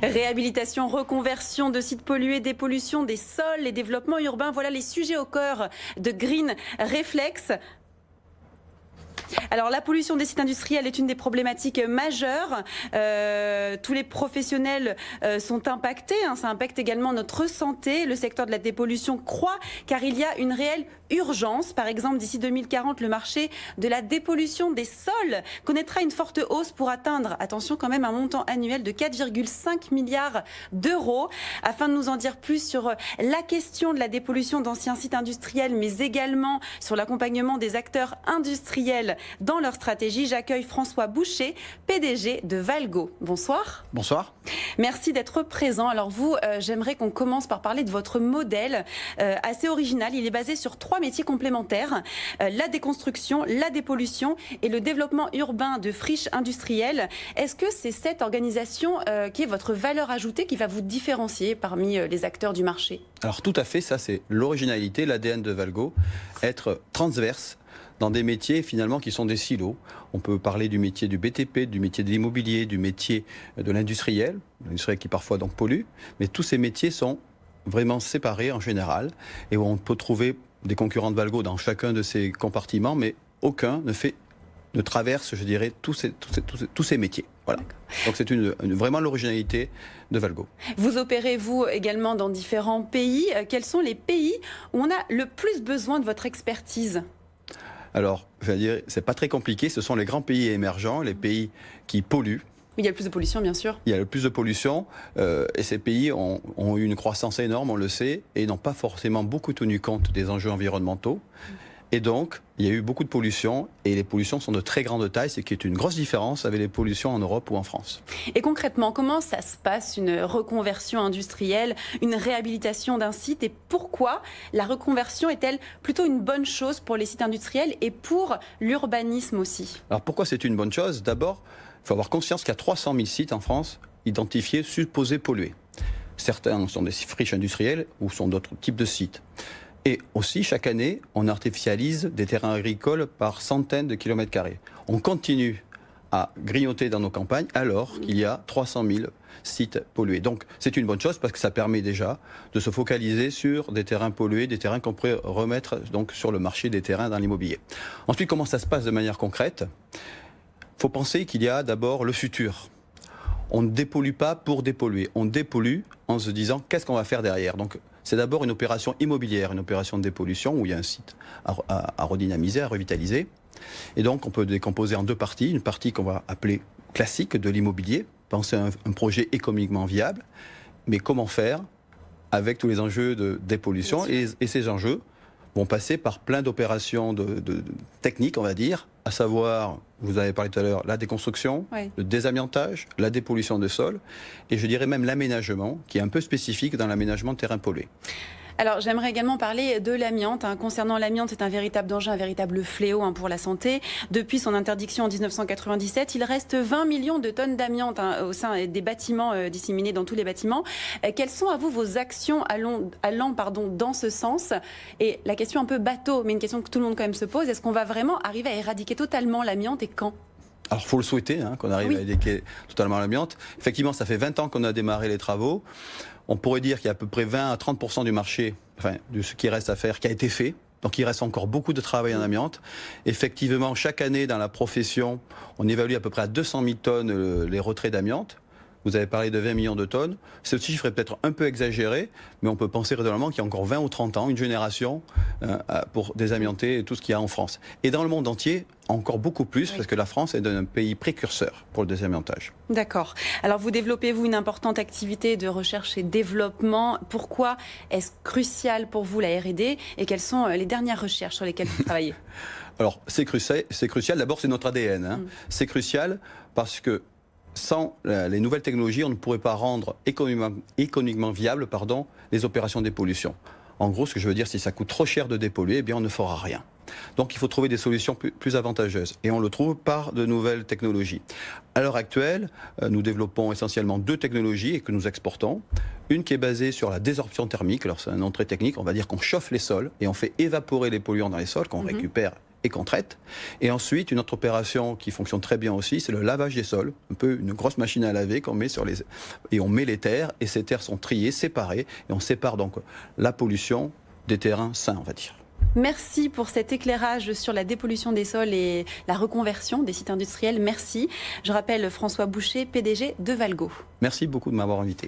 Réhabilitation, reconversion de sites pollués, dépollution des sols et développement urbain, voilà les sujets au cœur de Green Reflex. Alors la pollution des sites industriels est une des problématiques majeures. Tous les professionnels sont impactés. Ça impacte également notre santé. Le secteur de la dépollution croît car il y a une réelle urgence. Par exemple, d'ici 2040, le marché de la dépollution des sols connaîtra une forte hausse pour atteindre, attention quand même, un montant annuel de 4,5 milliards d'euros. Afin de nous en dire plus sur la question de la dépollution d'anciens sites industriels, mais également sur l'accompagnement des acteurs industriels dans leur stratégie, j'accueille François Boucher, PDG de Valgo. Bonsoir. Bonsoir. Merci d'être présent. Alors vous, j'aimerais qu'on commence par parler de votre modèle assez original. Il est basé sur 3 métiers complémentaires, la déconstruction, la dépollution et le développement urbain de friches industrielles. Est-ce que c'est cette organisation qui est votre valeur ajoutée qui va vous différencier parmi les acteurs du marché? Alors tout à fait, ça c'est l'originalité, l'ADN de Valgo, être transverse dans des métiers finalement qui sont des silos. On peut parler du métier du BTP, du métier de l'immobilier, du métier de l'industriel qui parfois donc pollue, mais tous ces métiers sont vraiment séparés en général et où on peut trouver des concurrents de Valgo dans chacun de ces compartiments, mais aucun ne traverse, je dirais, tous ces métiers. Voilà. Donc c'est vraiment l'originalité de Valgo. Vous opérez, vous, également dans différents pays. Quels sont les pays où on a le plus besoin de votre expertise ? Alors, je vais dire, c'est pas très compliqué. Ce sont les grands pays émergents, les pays qui polluent. Il y a le plus de pollution, bien sûr. Il y a le plus de pollution. Et ces pays ont eu une croissance énorme, on le sait, et n'ont pas forcément beaucoup tenu compte des enjeux environnementaux. Et donc, il y a eu beaucoup de pollution, et les pollutions sont de très grande taille, ce qui est une grosse différence avec les pollutions en Europe ou en France. Et concrètement, comment ça se passe, une reconversion industrielle, une réhabilitation d'un site, et pourquoi la reconversion est-elle plutôt une bonne chose pour les sites industriels et pour l'urbanisme aussi? Alors pourquoi c'est une bonne chose? D'abord, il faut avoir conscience qu'il y a 300 000 sites en France identifiés supposés polluer. Certains sont des friches industrielles ou sont d'autres types de sites. Et aussi, chaque année, on artificialise des terrains agricoles par centaines de kilomètres carrés. On continue à grignoter dans nos campagnes alors qu'il y a 300 000 sites pollués. Donc c'est une bonne chose parce que ça permet déjà de se focaliser sur des terrains pollués, des terrains qu'on pourrait remettre donc sur le marché des terrains dans l'immobilier. Ensuite, comment ça se passe de manière concrète? Il faut penser qu'il y a d'abord le futur. On ne dépollue pas pour dépolluer. On dépollue en se disant qu'est-ce qu'on va faire derrière. Donc c'est d'abord une opération immobilière, une opération de dépollution où il y a un site à redynamiser, à revitaliser. Et donc on peut décomposer en 2 parties. Une partie qu'on va appeler classique de l'immobilier, penser à un projet économiquement viable, mais comment faire avec tous les enjeux de dépollution. Et ces enjeux vont passer par plein d'opérations techniques, on va dire, à savoir, vous avez parlé tout à l'heure, la déconstruction, oui, le désamiantage, la dépollution des sols, et je dirais même l'aménagement, qui est un peu spécifique dans l'aménagement de terrains pollués. Alors j'aimerais également parler de l'amiante. Concernant l'amiante, c'est un véritable danger, un véritable fléau pour la santé. Depuis son interdiction en 1997, il reste 20 millions de tonnes d'amiante au sein des bâtiments disséminés dans tous les bâtiments. Quelles sont à vous vos actions allant dans ce sens? Et la question un peu bateau, mais une question que tout le monde quand même se pose, est-ce qu'on va vraiment arriver à éradiquer totalement l'amiante et quand? Alors, il faut le souhaiter, qu'on arrive à éradiquer totalement l'amiante. Effectivement, ça fait 20 ans qu'on a démarré les travaux. On pourrait dire qu'il y a à peu près 20 à 30% du marché, enfin, de ce qui reste à faire, qui a été fait. Donc, il reste encore beaucoup de travail en amiante. Effectivement, chaque année, dans la profession, on évalue à peu près à 200 000 tonnes les retraits d'amiante. Vous avez parlé de 20 millions de tonnes. Ce chiffre est peut-être un peu exagéré, mais on peut penser raisonnablement qu'il y a encore 20 ou 30 ans, une génération pour désamianter tout ce qu'il y a en France. Et dans le monde entier, encore beaucoup plus, parce que la France est un pays précurseur pour le désamiantage. D'accord. Alors vous développez, vous, une importante activité de recherche et développement. Pourquoi est-ce crucial pour vous la R&D et quelles sont les dernières recherches sur lesquelles vous travaillez? Alors c'est crucial. D'abord, c'est notre ADN. C'est crucial parce que sans les nouvelles technologies, on ne pourrait pas rendre économiquement viable les opérations de dépollution. En gros, ce que je veux dire, si ça coûte trop cher de dépolluer, eh bien on ne fera rien. Donc il faut trouver des solutions plus avantageuses. Et on le trouve par de nouvelles technologies. À l'heure actuelle, nous développons essentiellement 2 technologies et que nous exportons. Une qui est basée sur la désorption thermique. Alors c'est un nom très technique, on va dire qu'on chauffe les sols et on fait évaporer les polluants dans les sols, qu'on récupère et qu'on traite. Et ensuite, une autre opération qui fonctionne très bien aussi, c'est le lavage des sols. Un peu une grosse machine à laver qu'on met sur les... Et on met les terres, et ces terres sont triées, séparées, et on sépare donc la pollution des terrains sains, on va dire. Merci pour cet éclairage sur la dépollution des sols et la reconversion des sites industriels. Merci. Je rappelle François Boucher, PDG de Valgo. Merci beaucoup de m'avoir invité.